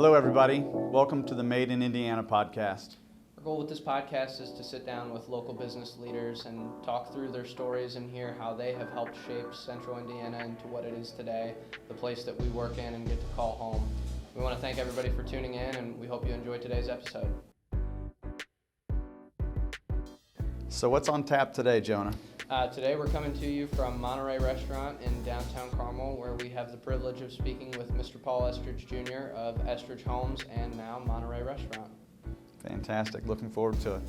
Hello, everybody. Welcome to the Made in Indiana podcast. Our goal with this podcast is to sit down with local business leaders and talk through their stories and hear how they have helped shape Central Indiana into what it is today, the place that we work in and get to call home. We want to thank everybody for tuning in, and we hope you enjoy today's episode. So what's on tap today, Jonah? Today we're coming to you from Monterey Restaurant in downtown Carmel, where we have the privilege of speaking with Mr. Paul Estridge Jr. of Estridge Homes and now Monterey Restaurant. Fantastic. Looking forward to it.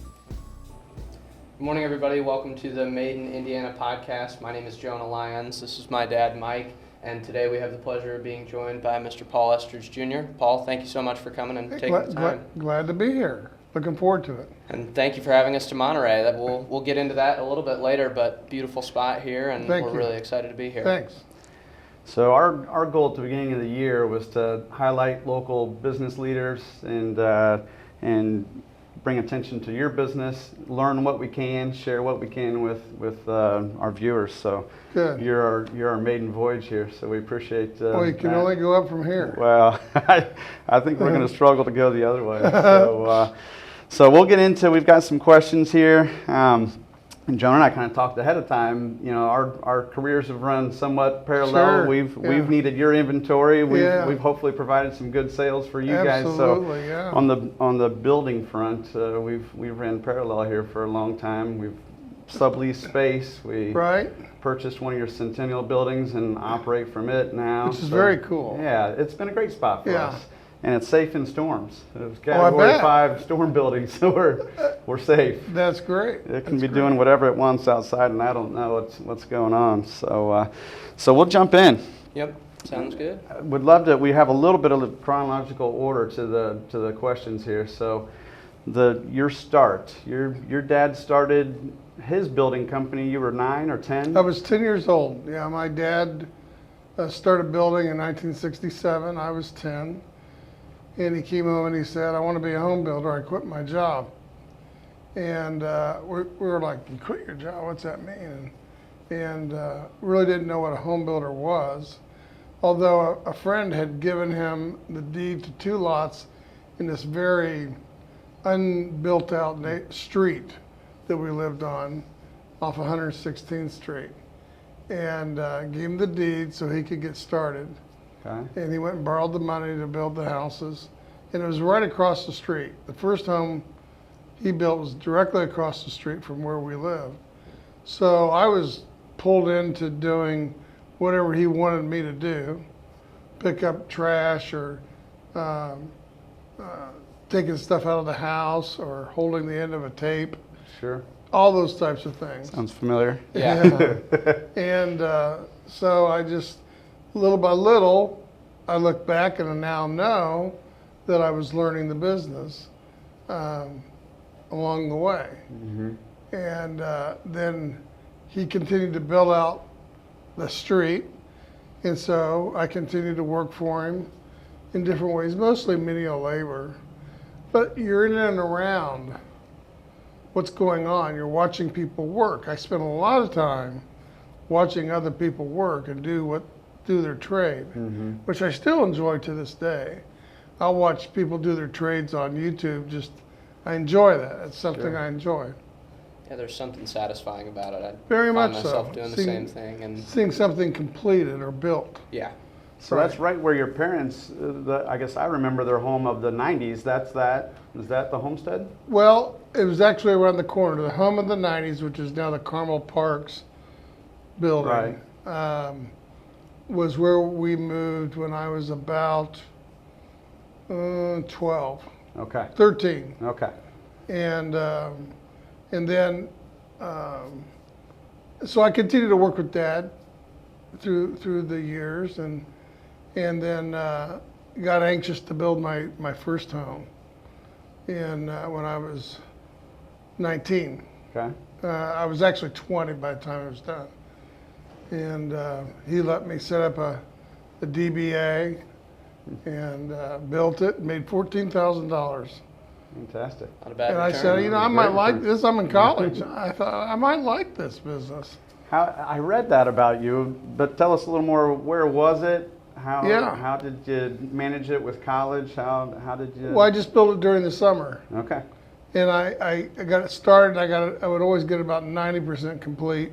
Good morning, everybody. Welcome to the Made in Indiana podcast. My name is Jonah Lyons. This is my dad, Mike, and today we have the pleasure of being joined by Mr. Paul Estridge Jr. Paul, thank you so much for coming and taking the time. Glad to be here. Looking forward to it. And thank you for having us to Monterey. We'll get into that a little bit later, but beautiful spot here, and we're really excited to be here. Thanks. So our goal at the beginning of the year was to highlight local business leaders and bring attention to your business, learn what we can, share what we can with our viewers. So good. You're our maiden voyage here, so we appreciate. Well, you can only go up from here. Well, I think we're going to struggle to go the other way. So we'll get into. We've got some questions here. And Jonah and I kind of talked ahead of time. You know, our careers have run somewhat parallel. Sure, We've needed your inventory. We've hopefully provided some good sales for you guys. So yeah. on the building front, we've ran parallel here for a long time. We've subleased space. We purchased one of your Centennial buildings and operate from it now. Which is very cool. Yeah, it's been a great spot for us. And it's safe in storms. It's I Category bet. 5 storm building, so we're safe. That's great. It can be doing whatever it wants outside, and I don't know what's going on. So we'll jump in. Yep, sounds good. Would love to. We have a little bit of a chronological order to the questions here. So your start. Your dad started his building company. You were 9 or 10. I was 10 years old. Yeah, my dad started building in 1967. I was 10. And he came home and he said, I want to be a home builder. I quit my job. And we were like, you quit your job? What's that mean? And really didn't know what a home builder was. Although a friend had given him the deed to 2 lots in this very unbuilt out street that we lived on off 116th Street. And gave him the deed so he could get started. Okay. And he went and borrowed the money to build the houses. And it was right across the street. The first home he built was directly across the street from where we lived. So I was pulled into doing whatever he wanted me to do, pick up trash or taking stuff out of the house or holding the end of a tape. Sure. All those types of things. Sounds familiar. Yeah. And so I just, little by little, I look back and I now know that I was learning the business along the way. Mm-hmm. And then he continued to build out the street. And so I continued to work for him in different ways, mostly menial labor. But you're in and around what's going on. You're watching people work. I spent a lot of time watching other people work and do their trade, which I still enjoy to this day. I'll watch people do their trades on YouTube. I enjoy that. It's something I enjoy. Yeah, there's something satisfying about it. Very much myself doing the same thing and seeing something completed or built. Yeah. So that's right where your parents, I guess I remember their home of the 90s. Is that the homestead? Well, it was actually around the corner. The home of the 90s, which is now the Carmel Parks building, was where we moved when I was about 12. Okay. 13. Okay. And then, so I continued to work with Dad through the years, and then got anxious to build my first home. And when I was 19. Okay. I was actually 20 by the time it was done. And he let me set up a DBA and built it, made $14,000. Fantastic. Not a bad and return. I said, I might like this. I'm in college. I thought I might like this business. I read that about you, but tell us a little more. Where was it? Yeah. How did you manage it with college? How did you? Well, I just built it during the summer. Okay. And I got it started. I would always get about 90% complete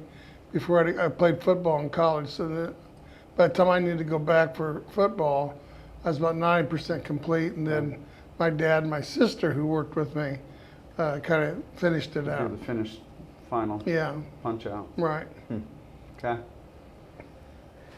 before I played football in college. So that by the time I needed to go back for football, I was about 90% complete. And then my dad and my sister, who worked with me, kind of finished it You're out. the finished final Yeah, punch out. right. Okay.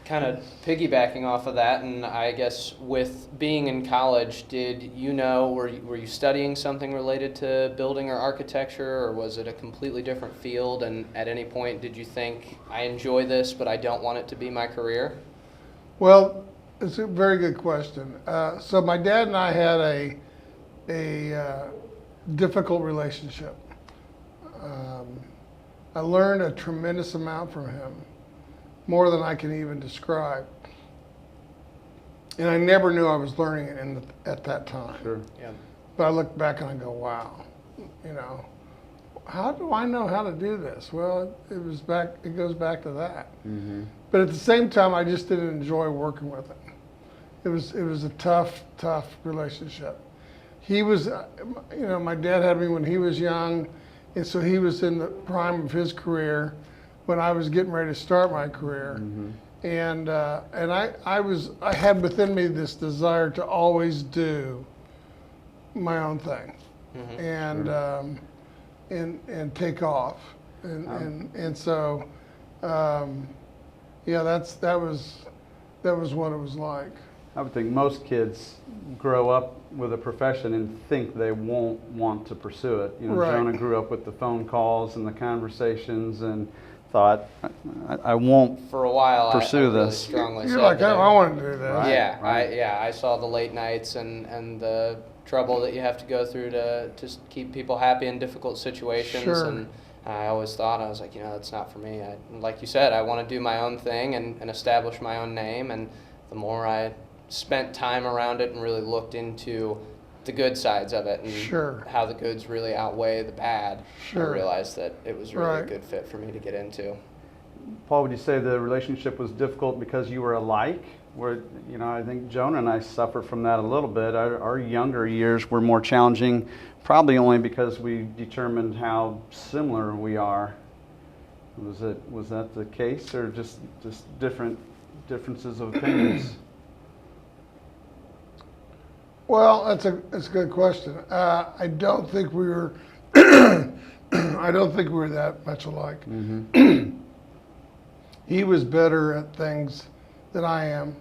Kind of piggybacking off of that, and I guess with being in college, were you studying something related to building or architecture, or was it a completely different field? And at any point, did you think, I enjoy this, but I don't want it to be my career? Well, it's a very good question. So my dad and I had a difficult relationship. I learned a tremendous amount from him, more than I can even describe. And I never knew I was learning it at that time. Sure. Yeah. But I look back and I go, wow, how do I know how to do this? Well, it goes back to that. Mm-hmm. But at the same time, I just didn't enjoy working with him. It was a tough relationship. He was, my dad had me when he was young, and so he was in the prime of his career when I was getting ready to start my career. Mm-hmm. And I had within me this desire to always do my own thing, Mm-hmm. and take off, and so yeah, that was what it was like. I would think most kids grow up with a profession and think they won't want to pursue it. Right. Jonah grew up with the phone calls and the conversations and thought, I won't. For a while, Pursue I really this. strongly You're said like, that I want to do this. Right. Yeah, I saw the late nights and the trouble that you have to go through to keep people happy in difficult situations. Sure. And I always thought, I was like, that's not for me. Like you said, I want to do my own thing and establish my own name. And the more I spent time around it and really looked into the good sides of it and Sure. how the goods really outweigh the bad, Sure. I realized that it was really Right. a good fit for me to get into. Paul, would you say the relationship was difficult because you were alike? Where, I think Jonah and I suffered from that a little bit. Our younger years were more challenging, probably only because we determined how similar we are. Was that the case, or just differences of opinions? Well, that's a good question. I don't think we were that much alike. Mm-hmm. He was better at things than I am.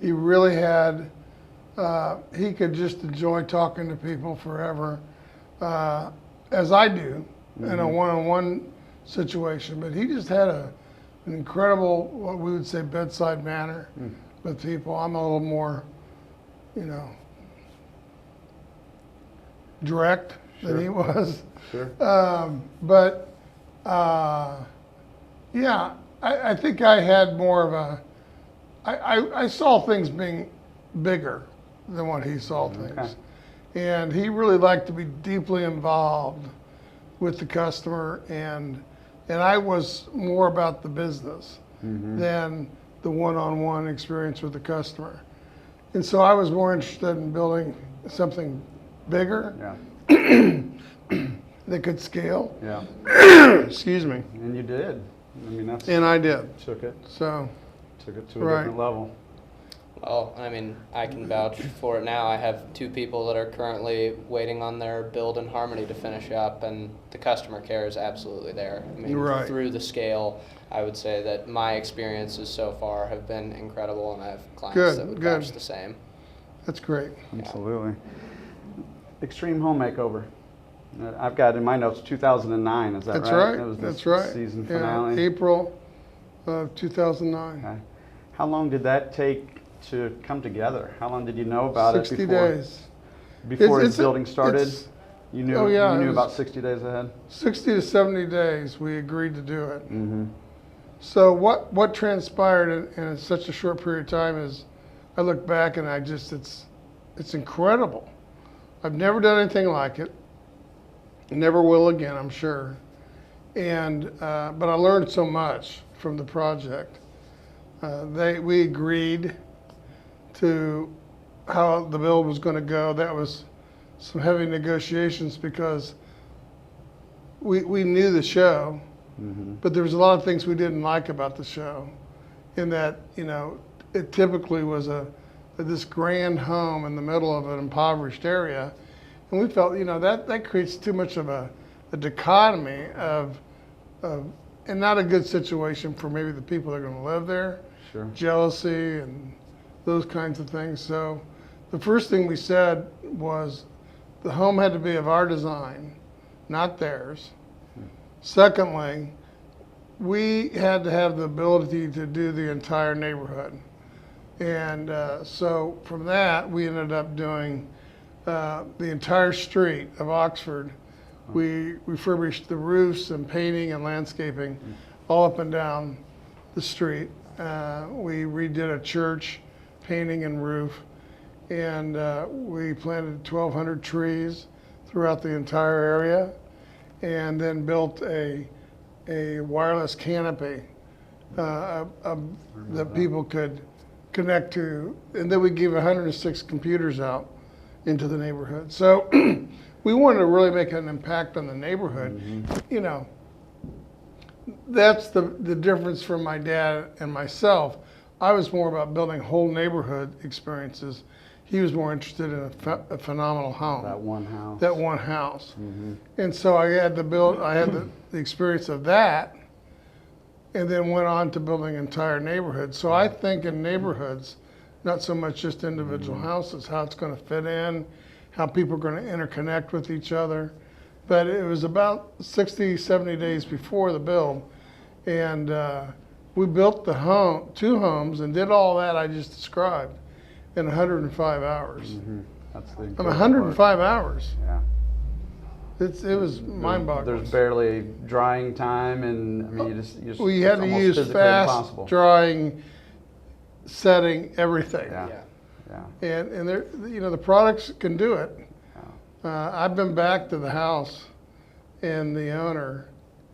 He really had. He could just enjoy talking to people forever, as I do in a one-on-one situation. But he just had an incredible, what we would say, bedside manner with people. I'm a little more, direct than he was. Sure. But yeah, I think I had more of a. I saw things being bigger than what he saw things, Okay. and he really liked to be deeply involved with the customer, and I was more about the business than the one-on-one experience with the customer, and so I was more interested in building something bigger Yeah. that could scale. Yeah. Excuse me. And you did. I mean, that's And I did. took it So, to a Right. different level. Well, I mean, I can vouch for it now. I have 2 people that are currently waiting on their build and harmony to finish up, and the customer care is absolutely there. I mean, Right. through the scale, I would say that my experiences so far have been incredible, and I have clients Good, that would good. vouch the same. that's great. Absolutely. Extreme Home Makeover. I've got in my notes 2009. Is that That's right? right. That was the That's right. season Yeah, finale. April of 2009. Okay. How long did that take to come together? How long did you know about 60 it before? days. Before It's the building started? it's- You knew. Oh, yeah, You it knew was- about 60 days ahead. 60 to 70 days we agreed to do it. Mm-hmm. So what transpired in such a short period of time is, I look back and it's incredible. I've never done anything like it. Never will again, I'm sure. And but I learned so much from the project. We agreed to how the build was going to go. That was some heavy negotiations because we knew the show, but there was a lot of things we didn't like about the show, in that, it typically was this grand home in the middle of an impoverished area, and we felt, that creates too much of a dichotomy of and not a good situation for maybe the people that are going to live there. Sure. Jealousy and those kinds of things. So the first thing we said was the home had to be of our design, not theirs. Secondly, we had to have the ability to do the entire neighborhood. And so from that, we ended up doing the entire street of Oxford. We refurbished the roofs and painting and landscaping all up and down the street. We redid a church, painting and roof, and we planted 1,200 trees throughout the entire area, and then built a wireless canopy that people could connect to, and then we gave 106 computers out into the neighborhood. So we wanted to really make an impact on the neighborhood. That's the difference from my dad and myself. I was more about building whole neighborhood experiences. He was more interested in a phenomenal home. That one house. That one house. And so I had the experience of that, and then went on to building entire neighborhoods. So I think in neighborhoods, not so much just individual houses, how it's going to fit in, how people are going to interconnect with each other. But it was about 60, 70 days before the build, and we built the two homes and did all that I just described in 105 hours. That's the 105 hours. Yeah. It was mind-boggling. There's barely drying time, and I mean, you just we had to use fast impossible. drying, setting, everything. Yeah. And the products can do it. I've been back to the house and the owner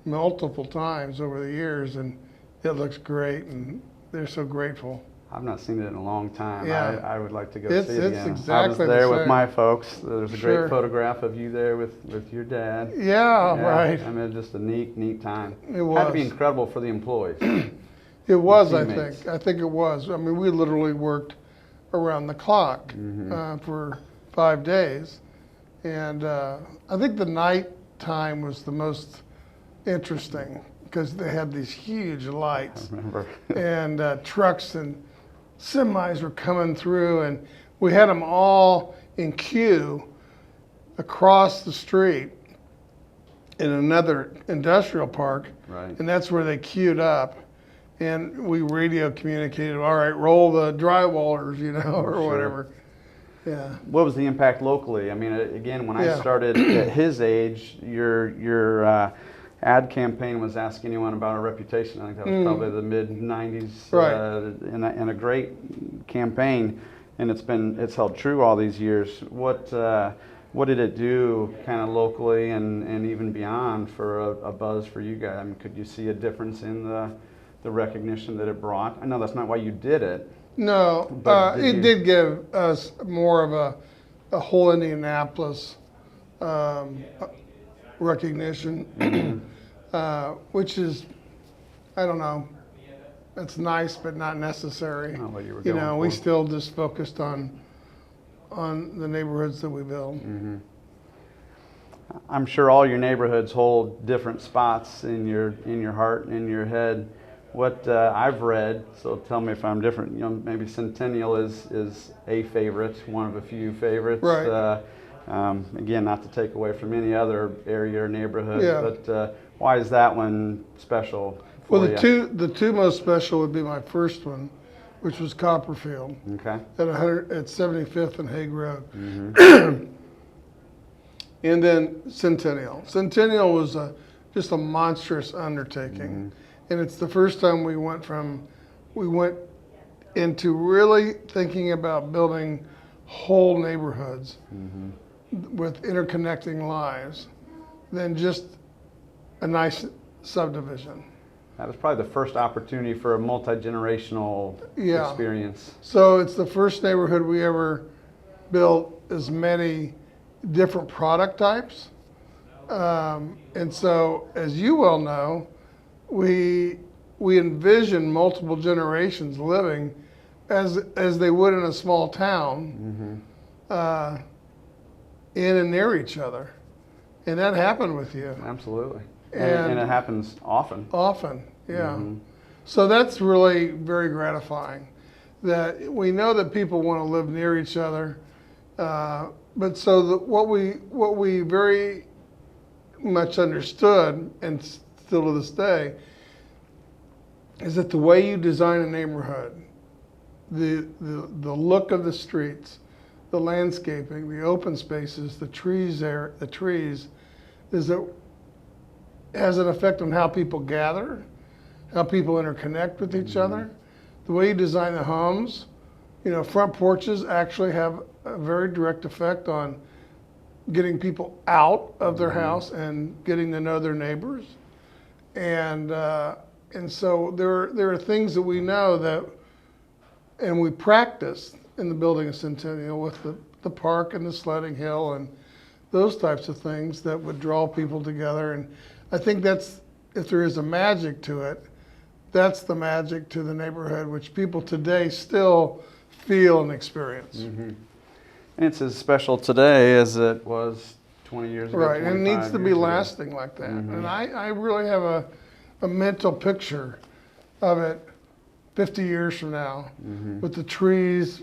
multiple times over the years, and it looks great, and they're so grateful. I've not seen it in a long time. Yeah. I would like to go see it It's again. exactly I was the there with same. my folks. There's a Sure. great photograph of you there with your dad. Yeah, right. I mean, just a neat time. It Had to be was. incredible for the employees. It was, I teammates. think. I think it was. I mean, we literally worked around the clock for 5 days. And I think the night time was the most interesting because they had these huge lights. I remember. And trucks and semis were coming through, and we had them all in queue across the street in another industrial park. Right. And that's where they queued up. And we radio communicated, all right, roll the drywallers, or Sure. whatever. Yeah. What was the impact locally? I mean, again, when I Yeah. started at his age, your ad campaign was Ask Anyone About Our Reputation. I think that was probably the mid-90s. Right. And a great campaign, and it's held true all these years. What did it do kind of locally and even beyond for a buzz for you guys? I mean, could you see a difference in the recognition that it brought? I know that's not why you did it. No, But did it you- did give us more of a whole Indianapolis recognition, which is, I don't know, it's nice but not necessary. Not what you were going We for. still just focused on the neighborhoods that we build. I'm sure all your neighborhoods hold different spots in your heart and in your head. What I've read, so tell me if I'm different. Maybe Centennial is a favorite, one of a few favorites. Right. Again, not to take away from any other area or neighborhood, Yeah. but why is that one special? Well, for the two most special would be my first one, which was Copperfield Okay. at 75th and Hague Road. And then Centennial. Centennial was just a monstrous undertaking. And it's the first time we went into really thinking about building whole neighborhoods with interconnecting lives than just a nice subdivision. That was probably the first opportunity for a multi-generational Yeah. experience. So it's the first neighborhood we ever built as many different product types. And so, as you well know, we envision multiple generations living as they would in a small town, in and near each other. And that happened with you. Absolutely. And And it happens often. often, yeah. Mm-hmm. So that's really very gratifying. That we know that people want to live near each other, but so what we very much understood, and still to this day, is that the way you design a neighborhood, the look of the streets, the landscaping, the open spaces, the trees, is that has an effect on how people gather, how people interconnect with each other. The way you design the homes, front porches actually have a very direct effect on getting people out of their house and getting to know their neighbors. And so there are things that we know that, and we practice in the building of Centennial with the park and the sledding hill and those types of things that would draw people together. And I think that's, if there is a magic to it, that's the magic to the neighborhood, which people today still feel and experience. And it's as special today as it was 20 years ago. Right, and it needs 25 to be years ago. lasting like that. And I really have a mental picture of it 50 years from now with the trees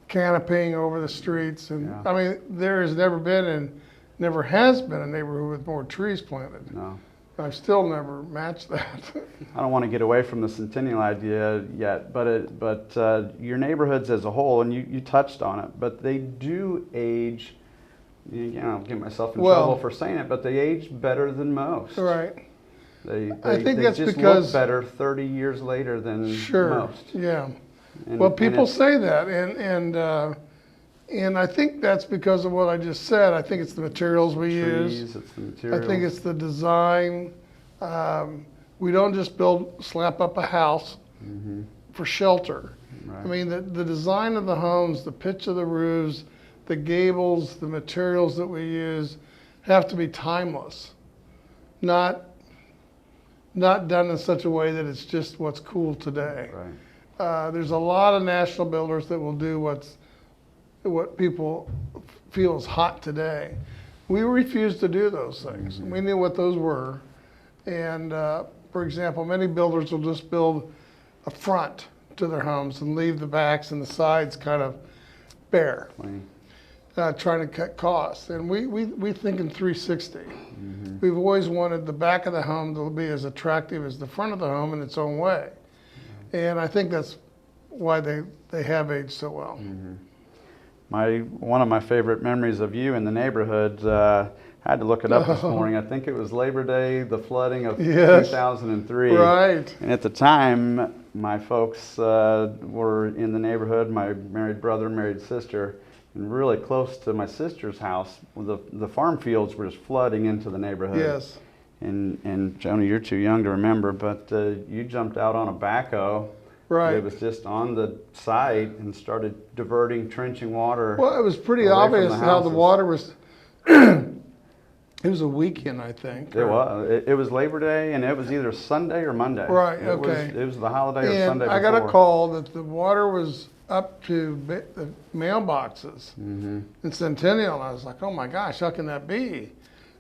canopying over the streets. And Yeah. I mean, there has never been and never has been a neighborhood with more trees planted. No. I've still never matched that. I don't want to get away from the Centennial idea yet, but your neighborhoods as a whole, and you touched on it, but they do age. I'll get myself in trouble for saying it, but they age better than most. Right. I think they that's just because- look better 30 years later than Sure. most. Yeah. And- Well, and people it's- say that, and I think that's because of what I just said. I think it's the materials we use. trees, it's the materials. I think it's the design. We don't just slap up a house for shelter. Right. I mean, the design of the homes, the pitch of the roofs, the gables, the materials that we use have to be timeless, not done in such a way that it's just what's cool today. Right. There's a lot of national builders that will do what people feel is hot today. We refuse to do those things. We knew what those were. And for example, many builders will just build a front to their homes and leave the backs and the sides kind of bare, Plain. trying to cut costs. And we think in 360. We've always wanted the back of the home to be as attractive as the front of the home in its own way. And I think that's why they have aged so well. One of my favorite memories of you in the neighborhood, I had to look it up this morning. I think it was Labor Day, the flooding of Yes. 2003. Right. And at the time, my folks were in the neighborhood, my married brother, married sister, and really close to my sister's house. The farm fields were just flooding into the neighborhood. Yes. And Jonah, you're too young to remember, but you jumped out on a backhoe. Right. It was just on the site and started diverting, trenching water. Well, it was pretty away from obvious the how the houses. water was. It was a weekend, I think. It was. It was Labor Day, and it was either Sunday or Monday. Right, It okay. it was the holiday or And Sunday before. I got a call that the water was up to the mailboxes in Centennial, and I was like, oh my gosh, how can that be?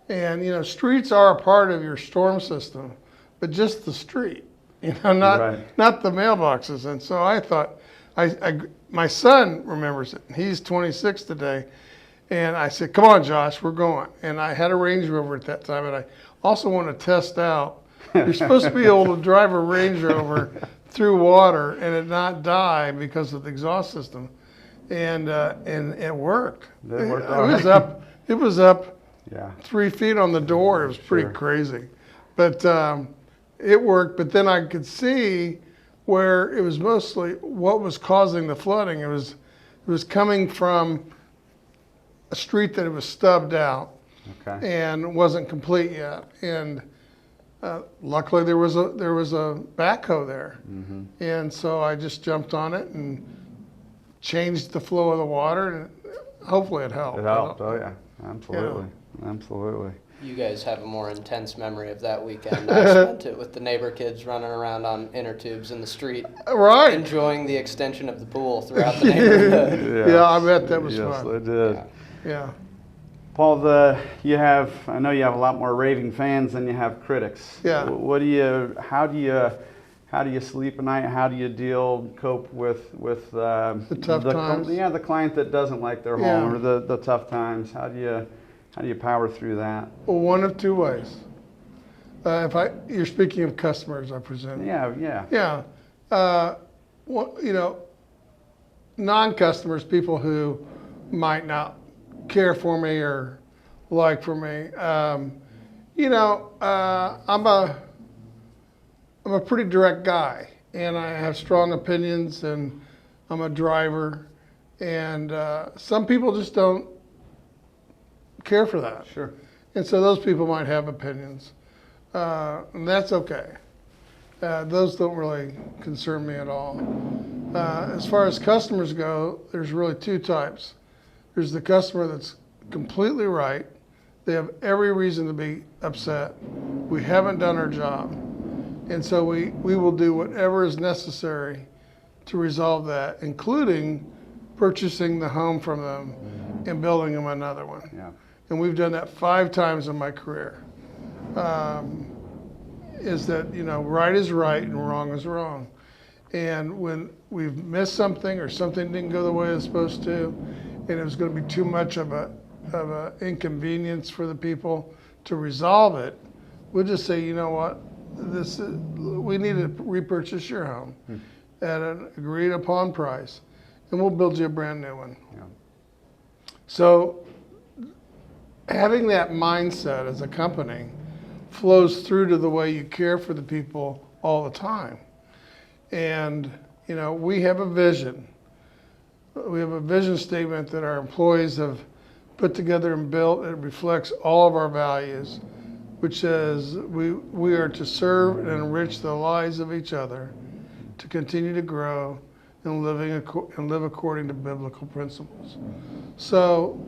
And streets are a part of your storm system, but just the street, not Right. not the mailboxes. And so I thought, my son remembers it. He's 26 today. And I said, come on, Josh, we're going. And I had a Range Rover at that time, and I also want to test out. You're supposed to be able to drive a Range Rover through water and it not die because of the exhaust system. And it worked. It worked It all was right. up. It was up Yeah. 3 feet on the door. It was pretty Sure. crazy. But it worked. But then I could see where it was mostly what was causing the flooding. It was coming from a street that it was stubbed out Okay. and wasn't complete yet. And Luckily, there was a backhoe there, and so I just jumped on it and changed the flow of the water, and hopefully it helped. It helped. Oh yeah, absolutely, absolutely. You guys have a more intense memory of that weekend. I spent it with the neighbor kids running around on inner tubes in the street, Right. enjoying the extension of the pool throughout the neighborhood. Yeah, I bet that was Yes, fun. they did. Yeah. Paul, I know you have a lot more raving fans than you have critics. Yeah. How do you sleep at night? How do you cope with The tough times? The client that doesn't like their home, or the tough times. How do you power through that? Well, one of two ways. You're speaking of customers, I presume. Yeah. Yeah. Non-customers, people who might not care for me or like for me. I'm a pretty direct guy, and I have strong opinions, and I'm a driver, and some people just don't care for that. Sure. And so those people might have opinions, and that's okay. Those don't really concern me at all. As far as customers go, there's really two types. There's the customer that's completely right. They have every reason to be upset. We haven't done our job. And so we will do whatever is necessary to resolve that, including purchasing the home from them and building them another one. Yeah. And we've done that 5 times in my career. Is that, right is right and wrong is wrong. And when we've missed something or something didn't go the way it's supposed to, and it was going to be too much of a inconvenience for the people to resolve it, we'll just say, you know what, we need to repurchase your home at an agreed upon price, and we'll build you a brand new one. Yeah. So having that mindset as a company flows through to the way you care for the people all the time. And, we have a vision. We have a vision statement that our employees have put together and built. It reflects all of our values, which says we are to serve and enrich the lives of each other, to continue to grow and live according to biblical principles. So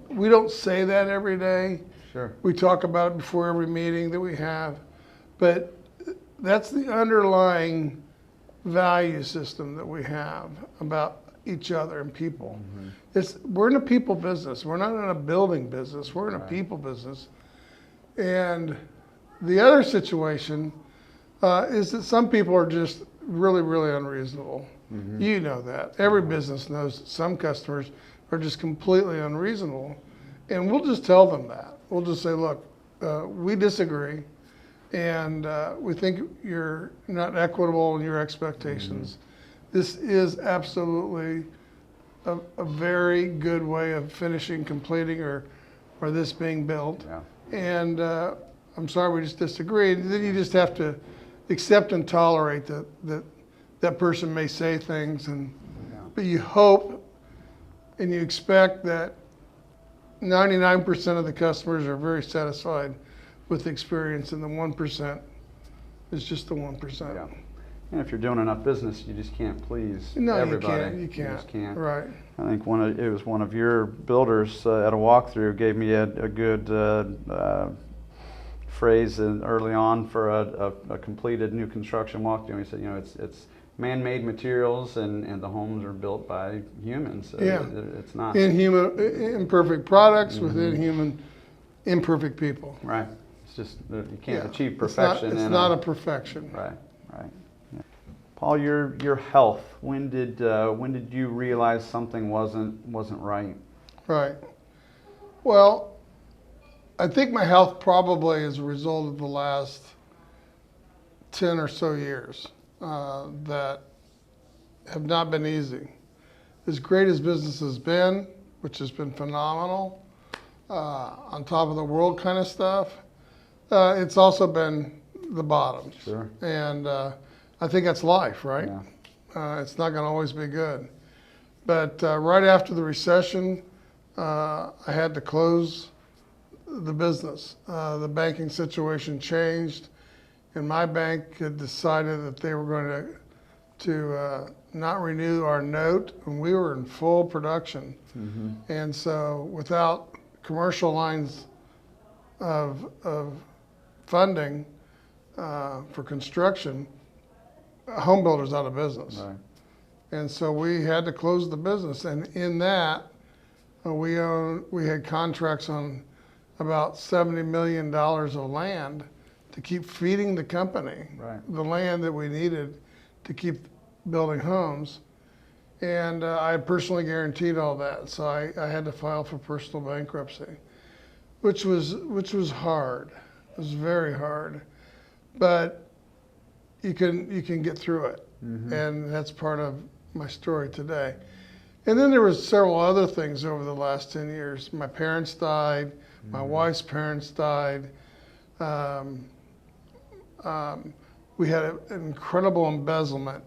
we don't say that every day. Sure. We talk about it before every meeting that we have, but that's the underlying value system that we have about each other and people. We're in a people business. We're not in a building business. We're in a people business. And the other situation is that some people are just really, really unreasonable. You know that. Every business knows that some customers are just completely unreasonable. And we'll just tell them that. We'll just say, look, we disagree, and we think you're not equitable in your expectations. This is absolutely a very good way of finishing, completing, or this being built. Yeah. And I'm sorry, we just disagree. And then you just have to accept and tolerate that person may say things, but you hope and you expect that 99% of the customers are very satisfied with the experience, and the 1% is just the 1%. Yeah. And if you're doing enough business, you just can't please No, everybody. you can't. just can't. Right. I think it was one of your builders at a walkthrough gave me a good phrase early on for a completed new construction walkthrough. He said, it's man-made materials, and the homes are built by humans. So it's not imperfect products with imperfect people. right. It's just you can't achieve perfection. It's not a perfection. Right. Yeah. Paul, your health. When did you realize something wasn't right? Right. Well, I think my health probably is a result of the last 10 or so years that have not been easy. As great as business has been, which has been phenomenal, on top of the world kind of stuff, it's also been the bottoms. Sure. And I think that's life, right? Yeah. It's not going to always be good. But right after the recession, I had to close the business. The banking situation changed, and my bank had decided that they were going to not renew our note, and we were in full production. And so without commercial lines of funding for construction, a home builder's out of business. Right. And so we had to close the business. And in that, we had contracts on about $70 million of land to keep feeding the company, Right. the land that we needed to keep building homes. And I personally guaranteed all that. So I had to file for personal bankruptcy, which was hard. It was very hard. But you can get through it. And that's part of my story today. And then there was several other things over the last 10 years. My parents died. My wife's parents died. We had an incredible embezzlement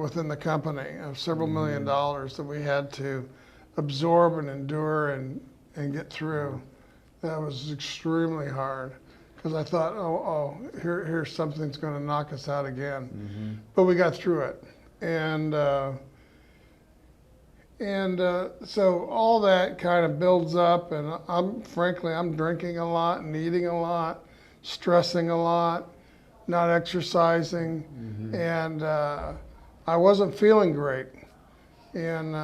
within the company of several $1 million that we had to absorb and endure and get through. That was extremely hard because I thought, here's something's going to knock us out again. But we got through it. And so all that kind of builds up, and I'm drinking a lot and eating a lot, stressing a lot, not exercising, and I wasn't feeling great. In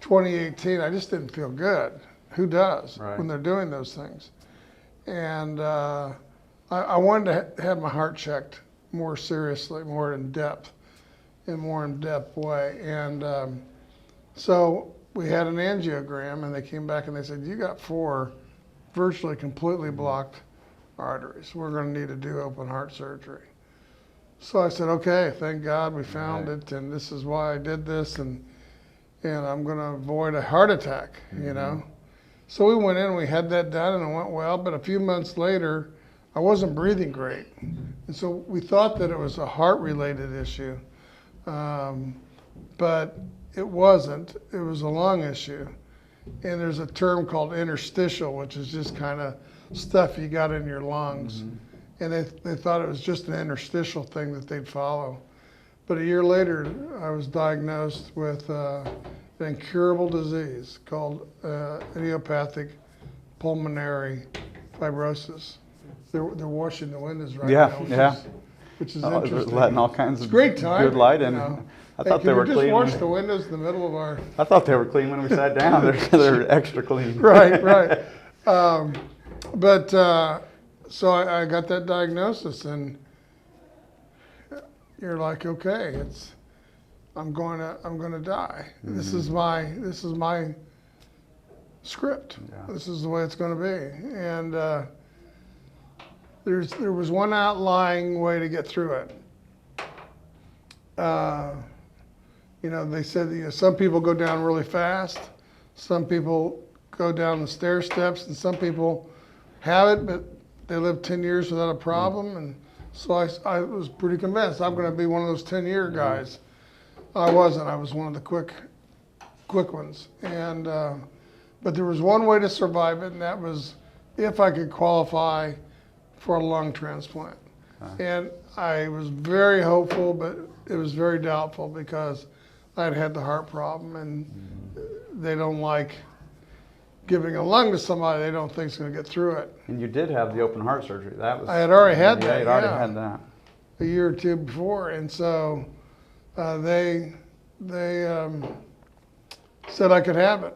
2018, I just didn't feel good. Who does when they're doing those things? And I wanted to have my heart checked more seriously, more in depth way. And so we had an angiogram, and they came back and they said, you got 4 virtually completely blocked arteries. We're going to need to do open heart surgery. So I said, okay, thank God we found it, and this is why I did this, and I'm going to avoid a heart attack, you know. So we went in and we had that done, and it went well, but a few months later, I wasn't breathing great. And so we thought that it was a heart-related issue, but it wasn't. It was a lung issue. And there's a term called interstitial, which is just kind of stuff you got in your lungs. And they thought it was just an interstitial thing that they'd follow. But a year later, I was diagnosed with an incurable disease called idiopathic pulmonary fibrosis. They're washing the windows right now, which is interesting. Letting all kinds of great time, good light in. you know. I thought they were just clean. wash the windows in the middle of our... I thought they were clean when we sat down. They're extra clean. Right. So I got that diagnosis, and you're like, okay, I'm going to die. This is my script. This is the way it's going to be. And there was one outlying way to get through it. They said some people go down really fast, some people go down the stair steps, and some people have it, but they live 10 years without a problem. And so I was pretty convinced I'm going to be one of those 10-year guys. I wasn't. I was one of the quick ones. And but there was one way to survive it, and that was if I could qualify for a lung transplant. And I was very hopeful, but it was very doubtful because I'd had the heart problem, and they don't like giving a lung to somebody they don't think is going to get through it. And you did have the open heart surgery. I had already had that. You'd already had that a year or two before, and so they said I could have it.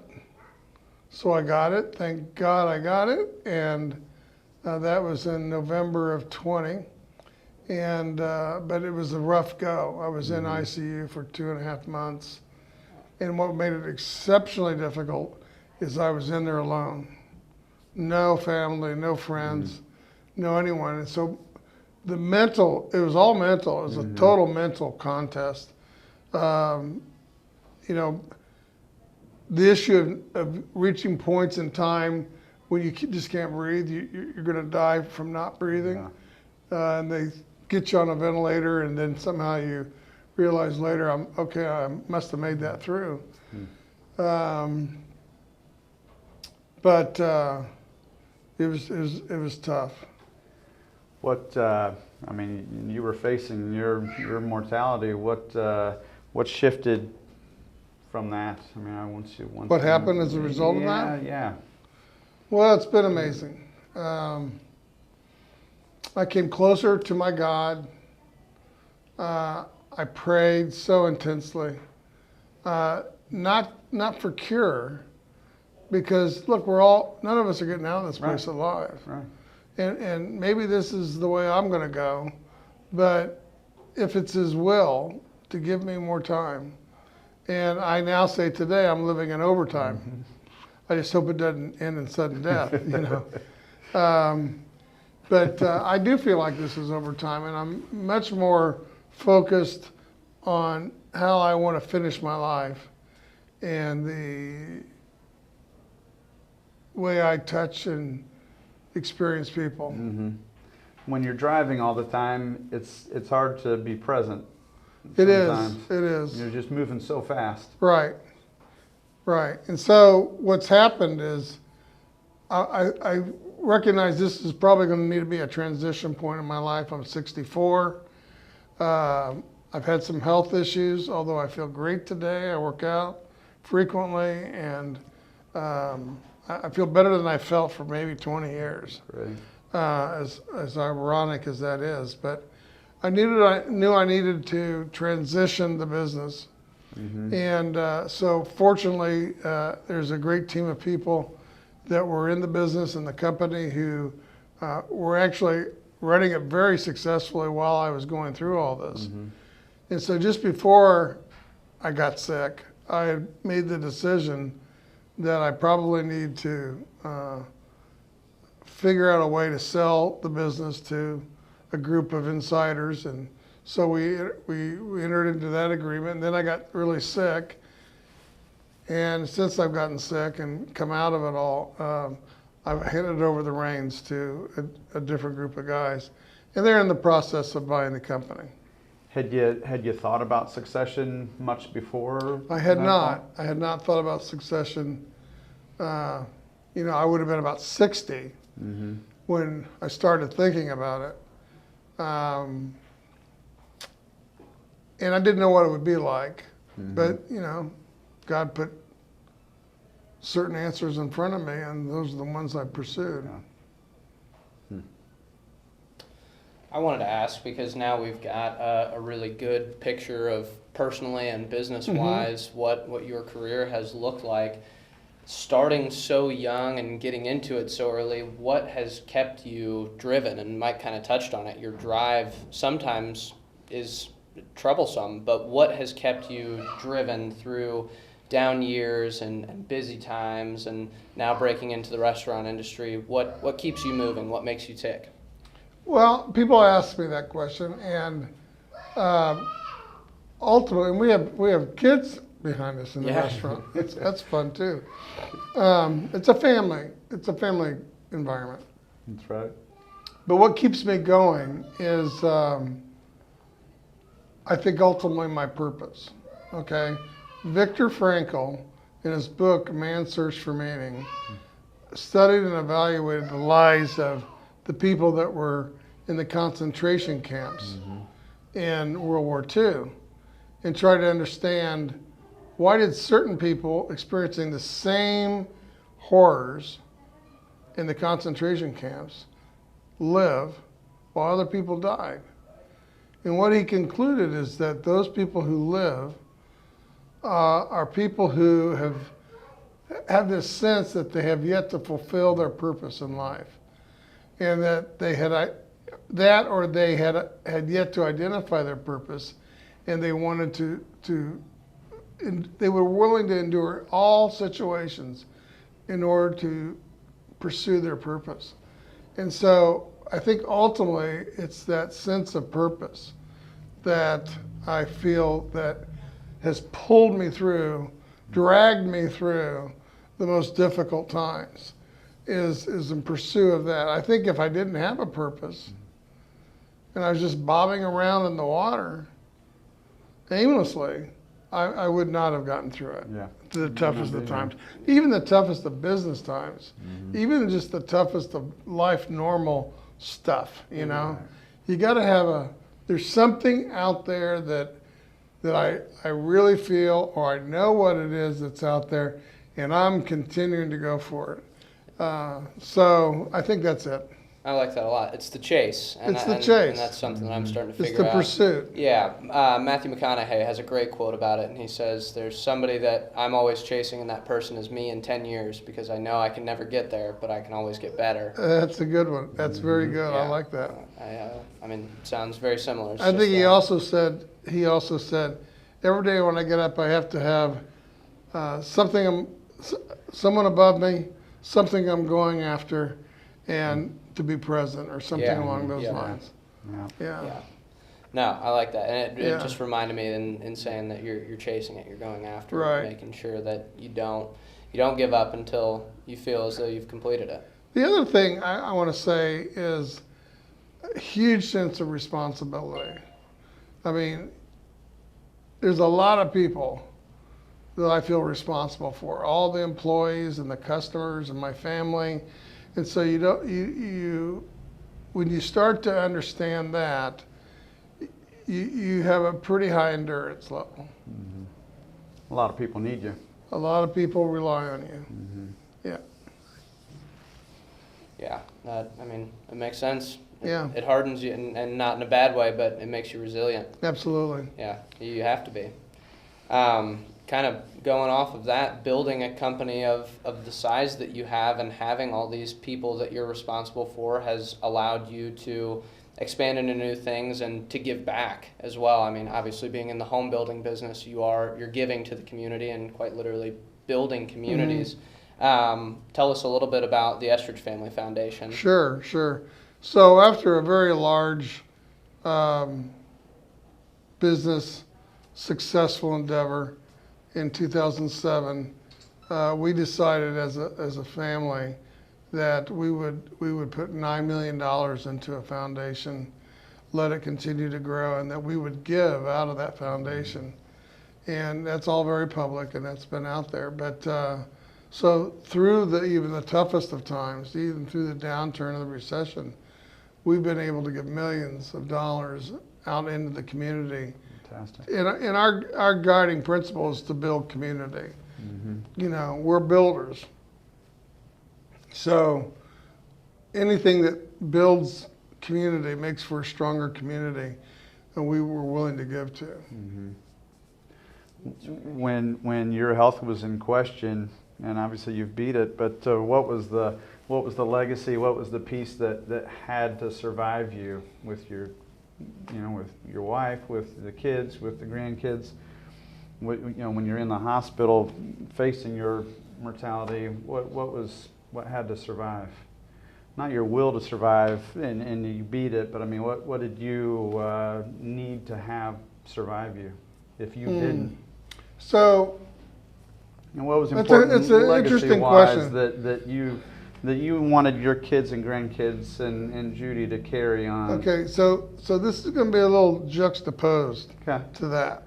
So I got it. Thank God I got it, and that was in November of 20. And but it was a rough go. I was in ICU for 2.5 months, and what made it exceptionally difficult is I was in there alone. No family, no friends, no anyone. And so it was all mental. It was a total mental contest. The issue of reaching points in time when you just can't breathe, you're going to die from not breathing. And they get you on a ventilator, and then somehow you realize later, I must have made that through. But it was tough. What I mean, you were facing your mortality. What shifted from that? I mean, What happened as a result of that? Yeah. Well, it's been amazing. I came closer to my God. I prayed so intensely, not for cure, because look, none of us are getting out of this place alive. Right. And maybe this is the way I'm going to go, but if it's His will to give me more time, and I now say today I'm living in overtime. Mm-hmm. I just hope it doesn't end in sudden death, you know. But I do feel like this is overtime, and I'm much more focused on how I want to finish my life and the way I touch and experience people. Mm-hmm. When you're driving all the time, it's hard to be present. It sometimes. It is. You're just moving so fast. Right. And so what's happened is I recognize this is probably going to need to be a transition point in my life. I'm 64. I've had some health issues, although I feel great today. I work out frequently, and I feel better than I felt for maybe 20 years. Right. As ironic as that is, but I knew I needed to transition the business. Mm-hmm. And so fortunately, there's a great team of people that were in the business and the company who were actually running it very successfully while I was going through all this. Mm-hmm. And so just before I got sick, I had made the decision that I probably need to figure out a way to sell the business to a group of insiders. And so we entered into that agreement, and then I got really sick. And since I've gotten sick and come out of it all, I've handed over the reins to a different group of guys, and they're in the process of buying the company. Had you thought about succession much before? I had not. I had not thought about succession. I would have been about 60 mm-hmm. when I started thinking about it. And I didn't know what it would be like, mm-hmm. but God put certain answers in front of me, and those are the ones I pursued. Yeah. I wanted to ask, because now we've got a really good picture of personally and business-wise mm-hmm. what your career has looked like. Starting so young and getting into it so early, what has kept you driven? And Mike kind of touched on it. Your drive sometimes is troublesome, but what has kept you driven through down years and busy times, and now breaking into the restaurant industry? What keeps you moving? What makes you tick? Well, people ask me that question, and ultimately, we have kids behind us in the restaurant. That's fun too. It's a family environment. That's right. But what keeps me going is, I think ultimately my purpose. Okay, Viktor Frankl, in his book *A Man's Search for Meaning*, studied and evaluated the lives of the people that were in the concentration camps mm-hmm. in World War II, and tried to understand why did certain people experiencing the same horrors in the concentration camps live while other people died. And what he concluded is that those people who live are people who have this sense that they have yet to fulfill their purpose in life, and that they had yet to identify their purpose, and they wanted to they were willing to endure all situations in order to pursue their purpose. And so I think ultimately it's that sense of purpose that I feel that has pulled me through, dragged me through the most difficult times, is in pursuit of that. I think if I didn't have a purpose and I was just bobbing around in the water aimlessly, I would not have gotten through it. Yeah. The toughest of times. Even the toughest of business times. Mm-hmm. Even just the toughest of life normal stuff, you know? You got to have there's something out there that I really feel, or I know what it is that's out there, and I'm continuing to go for it. So I think that's it. I like that a lot. It's the chase. It's the chase. And that's something that I'm starting to It's figure the out. pursuit. Yeah. Matthew McConaughey has a great quote about it, and he says, there's somebody that I'm always chasing, and that person is me in 10 years, because I know I can never get there, but I can always get better. That's a good one. That's very good. I Yeah. like that. I mean, it sounds very similar. It's I think just, he also said, every day when I get up, I have to have someone above me, something I'm going after, and to be present, or something Yeah. along those Yeah. lines. Yeah. Yeah. No, I like that, and it Yeah. just reminded me in saying that you're chasing it, you're going after Right. it, making sure that you don't give up until you feel as though you've completed it. The other thing I want to say is a huge sense of responsibility. I mean, there's a lot of people that I feel responsible for, all the employees and the customers and my family. And so when you start to understand that, you have a pretty high endurance level. A lot of people need you. A lot of people rely on you. Yeah. Yeah, I mean, it makes sense. Yeah. It hardens you, and not in a bad way, but it makes you resilient. Absolutely. Yeah, you have to be. Kind of going off of that, building a company of the size that you have and having all these people that you're responsible for has allowed you to expand into new things and to give back as well. I mean, obviously being in the home building business, you're giving to the community and quite literally building communities. Tell us a little bit about the Estridge Family Foundation. Sure. So after a very large business successful endeavor in 2007, we decided as a family that we would put $9 million into a foundation, let it continue to grow, and that we would give out of that foundation. And that's all very public, and that's been out there. But so through even the toughest of times, even through the downturn of the recession, we've been able to give millions of dollars out into the community. Fantastic. And our guiding principle is to build community. You know, we're builders. So anything that builds community makes for a stronger community, and we were willing to give to. When your health was in question, and obviously you've beat it, but what was the legacy? What was the piece that had to survive you with your wife, with the kids, with the grandkids? When you're in the hospital facing your mortality, what had to survive? Not your will to survive, and you beat it, but I mean, what did you need to have survive you if you didn't? So, And what was It's important an interesting legacy-wise question. that you wanted your kids and grandkids and Judy to carry on? okay, so this is going to be a little juxtaposed Okay. to that.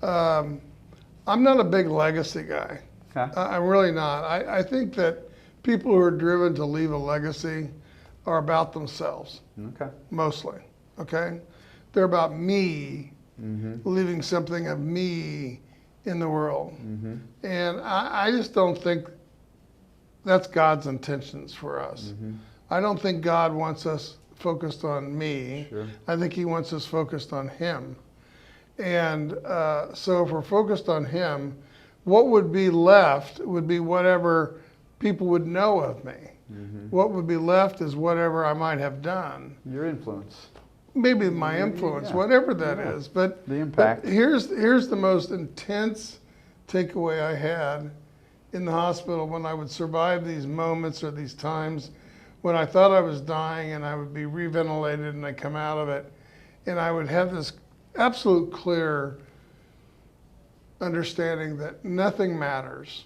I'm not a big legacy guy. Okay. I'm really not. I think that people who are driven to leave a legacy are about themselves, Okay. mostly, okay? They're about me, Mm-hmm. leaving something of me in the world. Mm-hmm. And I just don't think that's God's intentions for us. Mm-hmm. I don't think God wants us focused on me. Sure. I think he wants us focused on him. And so if we're focused on him, what would be left would be whatever people would know of me. Mm-hmm. What would be left is whatever I might have done. Your influence. Maybe my influence, Yeah. whatever that Yeah. is. But The impact. But here's the most intense takeaway I had in the hospital when I would survive these moments or these times when I thought I was dying, and I would be reventilated and I'd come out of it, and I would have this absolute clear understanding that nothing matters.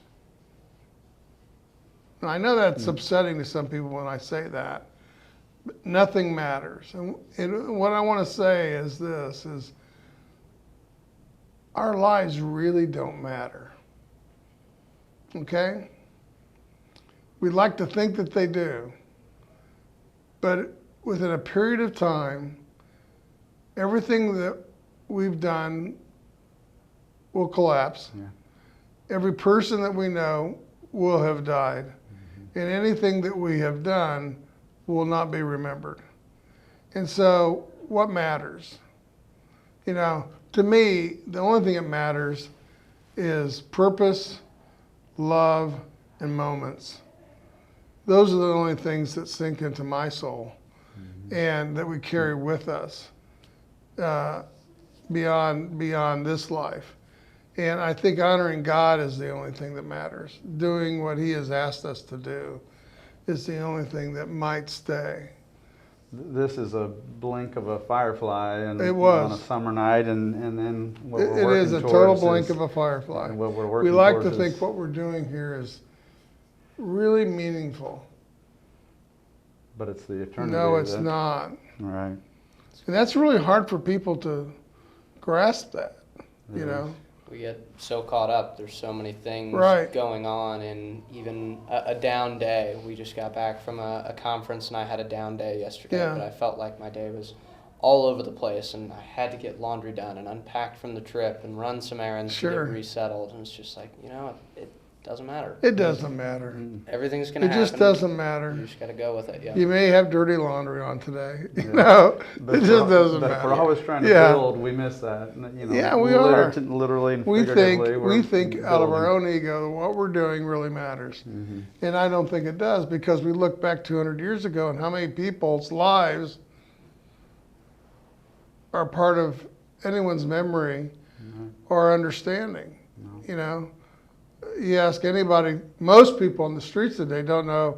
And I know that's upsetting to some people when I say that, but nothing matters. And what I want to say is this, is our lives really don't matter. Okay? We'd like to think that they do. But within a period of time, everything that we've done will collapse. Yeah. Every person that we know will have died. And anything that we have done will not be remembered. And so, what matters? You know, to me, the only thing that matters is purpose, love, and moments. Those are the only things that sink into my soul and that we carry with us beyond this life. And I think honoring God is the only thing that matters. Doing what He has asked us to do is the only thing that might stay. This is a blink of a firefly, and It was. on a summer night, and then what we're It working is a towards total blink is- of a firefly. and what we're We working like to towards think is- what we're doing here is really meaningful. But it's the eternity. No, it's that- not. Right. And that's really hard for people to grasp that, you It know? We get so caught up. There's so many things Right. going on, and even a down day. We just got back from a conference, and I had a down day yesterday. Yeah. But I felt like my day was all over the place, and I had to get laundry done and unpacked from the trip and run some errands to Sure. get resettled. And it's just like, it doesn't matter. It doesn't matter. Everything's gonna It happen. just doesn't matter. You just gotta go with it. Yeah. You may have dirty laundry on today. You Yeah. know, But it if just we're- doesn't but if matter. we're always trying to Yeah. build, we miss that. You know, Yeah, we are. Literally and We figuratively, think we're out of our building. own ego that what we're doing really matters. Mm-hmm. And I don't think it does, because we look back 200 years ago and how many people's lives are part of anyone's memory or understanding. No. You know, you ask anybody, most people on the streets today don't know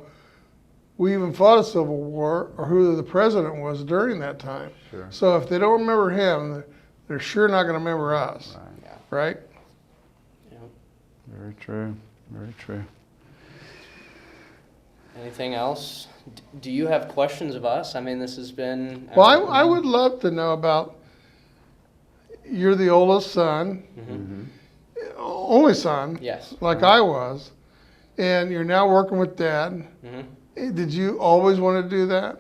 we even fought a civil war or who the president was during that time. Sure. So if they don't remember him, they're sure not going to remember us, Right. Yeah. right? Yeah. Very true. Very true. Anything else? Do you have questions of us? I mean, this has been. Well, I would love to know about, you're the oldest son, Mm-hmm. only son, Yes. like I was, and you're now working with Dad. hmm Did you always want to do that?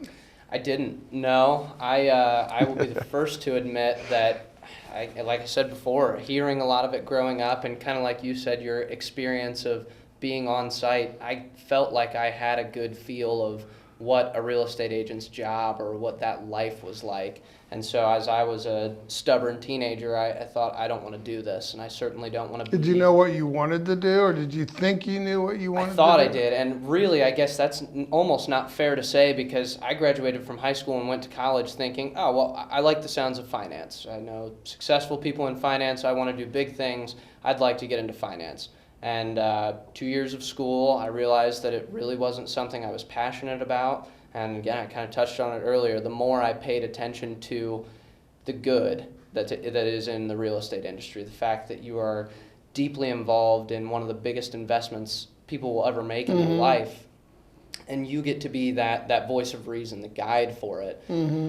I didn't. No, I will be the first to admit that, like I said before, hearing a lot of it growing up, and kind of like you said, your experience of being on site, I felt like I had a good feel of what a real estate agent's job or what that life was like. And so as I was a stubborn teenager, I thought, I don't want to do this, and I certainly don't want to be. Did you know what you wanted to do, or did you think you knew what you wanted to do? I thought I did, and really, I guess that's almost not fair to say, because I graduated from high school and went to college thinking, oh, well, I like the sounds of finance. I know successful people in finance. I want to do big things. I'd like to get into finance. And 2 years of school, I realized that it really wasn't something I was passionate about. And again, I kind of touched on it earlier. The more I paid attention to the good that is in the real estate industry, the fact that you are deeply involved in one of the biggest investments people will ever make in their life, and you get to be that voice of reason, the guide for it.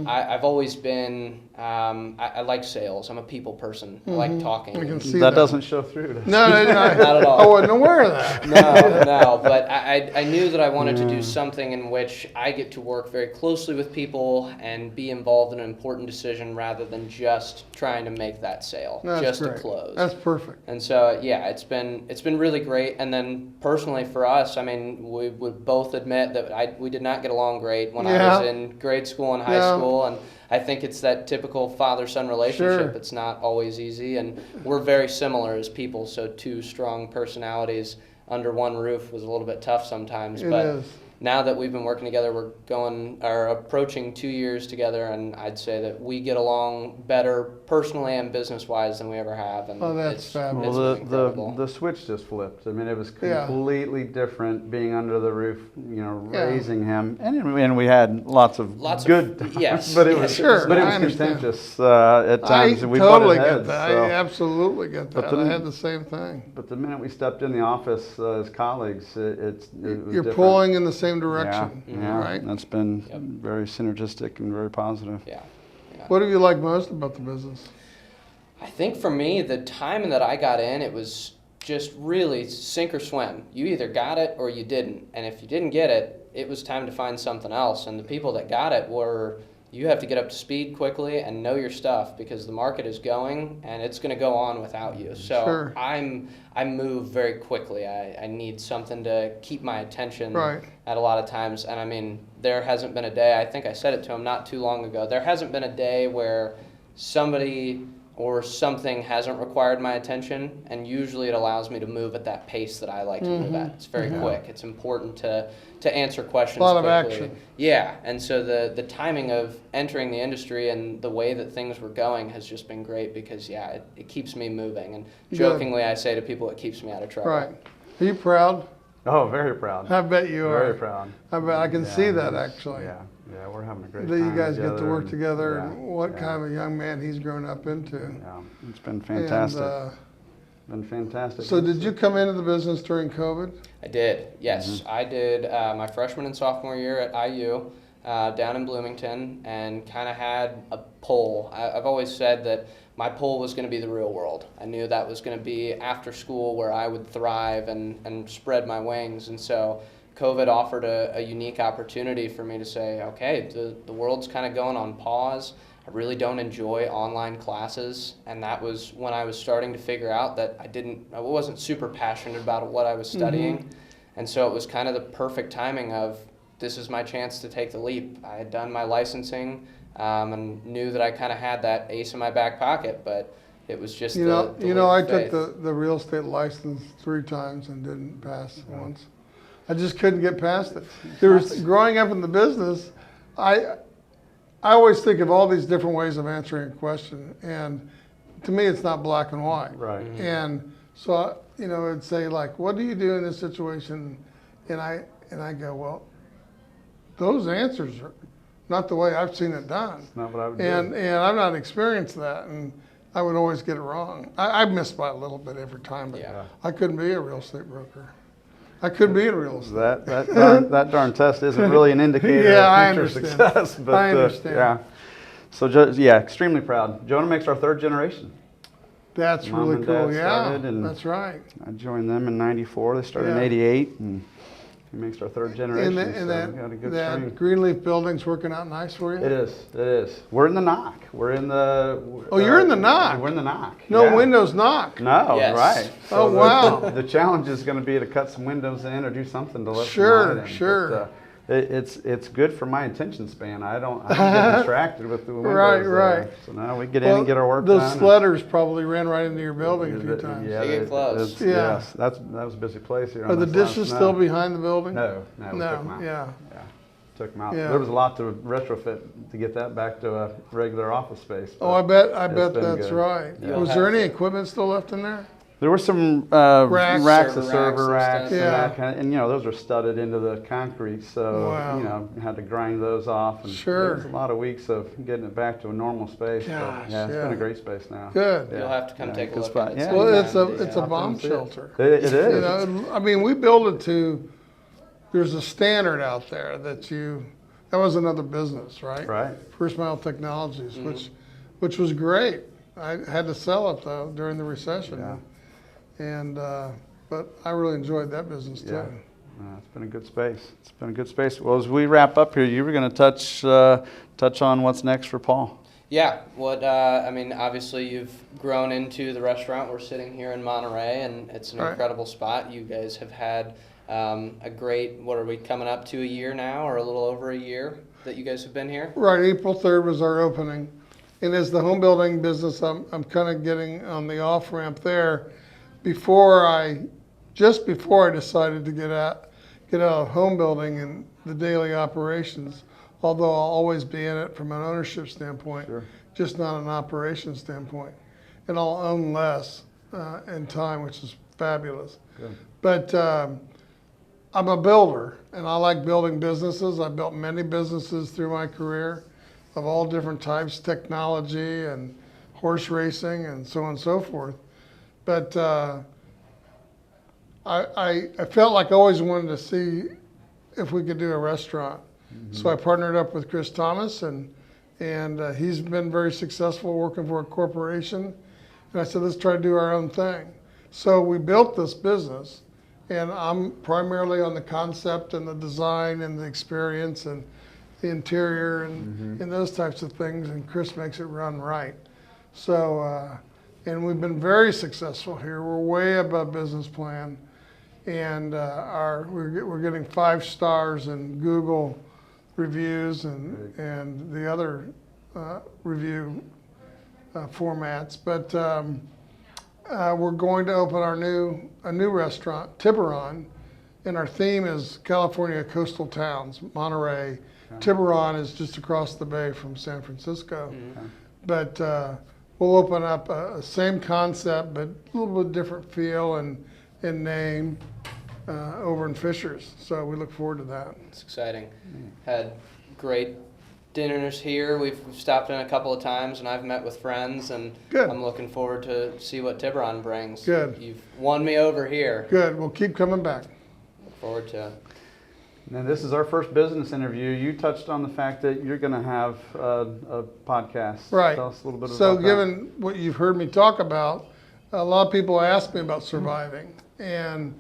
I've always been, I like sales. I'm a people person. I like talking. I can see That doesn't show through. does it? No, Not at all. I wasn't aware of that. No, but I knew that I wanted to do something in which I get to work very closely with people and be involved in an important decision rather than just trying to make that sale, That's just great. to close. That's perfect. And so, yeah, it's been really great. And then personally for us, I mean, we would both admit that we did not get along great when I Yeah. was in grade school and high Yeah. school. And I think it's that typical father-son relationship. Sure. It's not always easy. And we're very similar as people. So two strong personalities under one roof was a little bit tough sometimes. It But is. now that we've been working together, we're approaching 2 years together, and I'd say that we get along better personally and business-wise than we ever have. And Oh, that's it's, fabulous. Well, it's incredible. the switch just flipped. I mean, it was Yeah. completely different being under the roof, Yeah. raising him, and we had lots of good times, yes, but it yes, was Sure, but it I was understand. contentious at times. I and we totally butted get heads, that. so- I absolutely get But that. the- I had the same thing. But the minute we stepped in the office as colleagues, it was You're different. pulling in the same direction, Yeah, right? that's been Yep. very synergistic and very positive. Yeah. What do you like most about the business? I think for me, the time that I got in, it was just really sink or swim. You either got it or you didn't. And if you didn't get it, it was time to find something else. And the people that got it were, you have to get up to speed quickly and know your stuff because the market is going and it's going to go on without you. So Sure. I move very quickly. I need something to keep my attention Right. at a lot of times. And I mean, there hasn't been a day, I think I said it to him not too long ago, there hasn't been a day where somebody or something hasn't required my attention, and usually it allows me to move at that pace that I like to move at. It's very quick. It's important to answer questions A lot of quickly. action. Yeah, and so the timing of entering the industry and the way that things were going has just been great because, yeah, it keeps me moving. And jokingly, I say to people, it keeps me out of trouble. Right. Are you proud? Oh, very proud. I bet you are. Very proud. I bet I can Yeah, see that it's- actually. Yeah, yeah, we're having a great That time. you guys get to work and- together yeah, and what yeah, kind of a young man he's grown up into. Yeah, it's been fantastic. Been fantastic. So did you come into the business during COVID? I did, yes. I did my freshman and sophomore year at IU down in Bloomington and kind of had a pull. I've always said that my pull was going to be the real world. I knew that was going to be after school where I would thrive and spread my wings. And so COVID offered a unique opportunity for me to say, okay, the world's kind of going on pause. I really don't enjoy online classes, and that was when I was starting to figure out that I wasn't super passionate about what I was studying, and so it was kind of the perfect timing of this is my chance to take the leap. I had done my licensing and knew that I kind of had that ace in my back pocket, but it was just You know, the you know, leap I of took faith. the real estate license 3 times and didn't pass once. I just couldn't get past it. There was growing up in the business, I always think of all these different ways of answering a question, and to me, it's not black and white. Right. And so, you know, it'd say like, "What do you do in this situation?" And I go, "Well, those answers are not the way I've seen it done." Not what I would do. And I've not experienced that, and I would always get it wrong. I missed by a little bit every time, but Yeah. I couldn't be a real estate broker. I couldn't be in real estate. That darn test isn't really an indicator Yeah, I of future understand. success. But, I understand. yeah. So, yeah, extremely proud. Jonah makes our 3rd generation. That's Mom really and cool. Dad Yeah, started, and that's right. I joined them in '94. They started in Yeah. '88, and he makes our 3rd generation. And so we got a good that string. Greenleaf building's working out nice for you? It is. It is. We're in the knock. We're in the. Oh, you're in the knock? We're in the knock. No yeah. windows knock. No, Yes. right. Oh, the, wow. The challenge is going to be to cut some windows in or do something to let Sure, some light in. sure. But, it's good for my attention span. I don't get distracted with the windows. Right, there. right. So now we get in and get our work those done. sledders probably ran right into your building a few times. Yeah, They get close. Yeah. Yes, that was a busy place here. Are on the this last dishes snow. still behind the building? No, we took them out. yeah. Yeah, took them out. Yeah. There was a lot to retrofit to get that back to a regular office space. Oh, I but bet it's been that's good. right. Yeah. Was there any equipment still left in there? There were some Racks. racks Server of server racks racks and and stuff. that kind of, and you know those are studded into the concrete, so Wow. you know had to grind those off. And Sure. it was a lot of weeks of getting it back to a normal space. but Gosh, yeah, it's yeah. been a great space now. Good. Yeah. You'll have to come Yeah, take a good look spot. at it. Yeah. Well, it's sometime. a I'll bomb come see it. shelter. It is. You know, I mean, we built it to. There's a standard out there that that was another business, right? Right. First Mile Technologies, which was great. I had to sell it though during the recession, Yeah. and but I really enjoyed that business too. Yeah. It's been a good space. It's been a good space. Well, as we wrap up here, you were going to touch on what's next for Paul. Yeah, I mean, obviously you've grown into the restaurant. We're sitting here in Monterey, and it's an Right. incredible spot. You guys have had a great, what are we coming up to, a year now, or a little over a year that you guys have been here? Right, April 3rd was our opening. And as the home building business, I'm kind of getting on the off ramp there. Just before I decided to get out of home building and the daily operations, although I'll always be in it from an ownership standpoint, Sure. just not an operations standpoint. And I'll own less in time, which is fabulous. Good. But I'm a builder, and I like building businesses. I've built many businesses through my career of all different types, technology and horse racing and so on and so forth. But I felt like I always wanted to see if we could do a restaurant. So I partnered up with Chris Thomas, and he's been very successful working for a corporation. And I said, let's try to do our own thing. So we built this business, And I'm primarily on the concept and the design and the experience and the interior and those types of things, and Chris makes it run right. So, and we've been very successful here. We're way above business plan, and we're getting 5 stars in Google reviews and the other review formats. But we're going to open a new restaurant, Tiburon, and our theme is California coastal towns, Monterey. Okay. Tiburon is just across the bay from San Francisco. Okay. But we'll open up a same concept, but a little bit different feel and name over in Fishers. So we look forward to that. It's exciting. Had great dinners here. We've stopped in a couple of times, and I've met with friends, and Good. I'm looking forward to see what Tiburon brings. Good. You've won me over here. Good. We'll keep coming back. Look forward to it. Now, this is our first business interview. You touched on the fact that you're going to have a podcast. Right. Tell us a little bit So about that. given what you've heard me talk about, a lot of people ask me about surviving and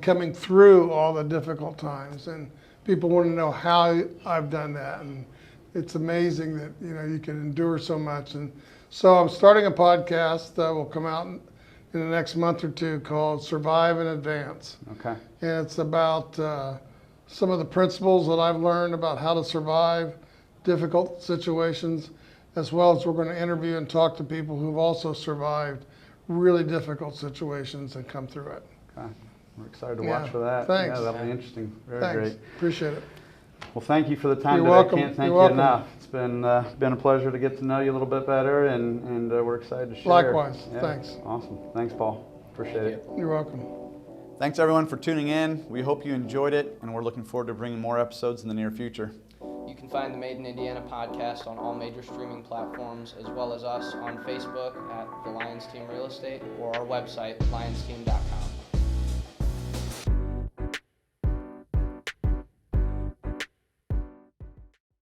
coming through all the difficult times, and people want to know how I've done that. And it's amazing that you can endure so much. And so I'm starting a podcast that will come out in the next month or two called Survive in Advance. Okay. And it's about some of the principles that I've learned about how to survive difficult situations, as well as we're going to interview and talk to people who've also survived really difficult situations and come through it. Okay. We're excited to watch for that. Thanks. Yeah, that'll be interesting. Very Thanks. great. Appreciate it. Well, thank you for the time You're today. welcome. Can't thank You're you welcome. enough. It's been a pleasure to get to know you a little bit better, and we're excited to share. Likewise. Yeah. Thanks. Awesome. Thanks, Paul. Appreciate it. You're welcome. Thanks everyone for tuning in. We hope you enjoyed it, and we're looking forward to bringing more episodes in the near future. You can find the Made in Indiana podcast on all major streaming platforms, as well as us on Facebook at the Lyons Team Real Estate or our website, lyonsteam.com.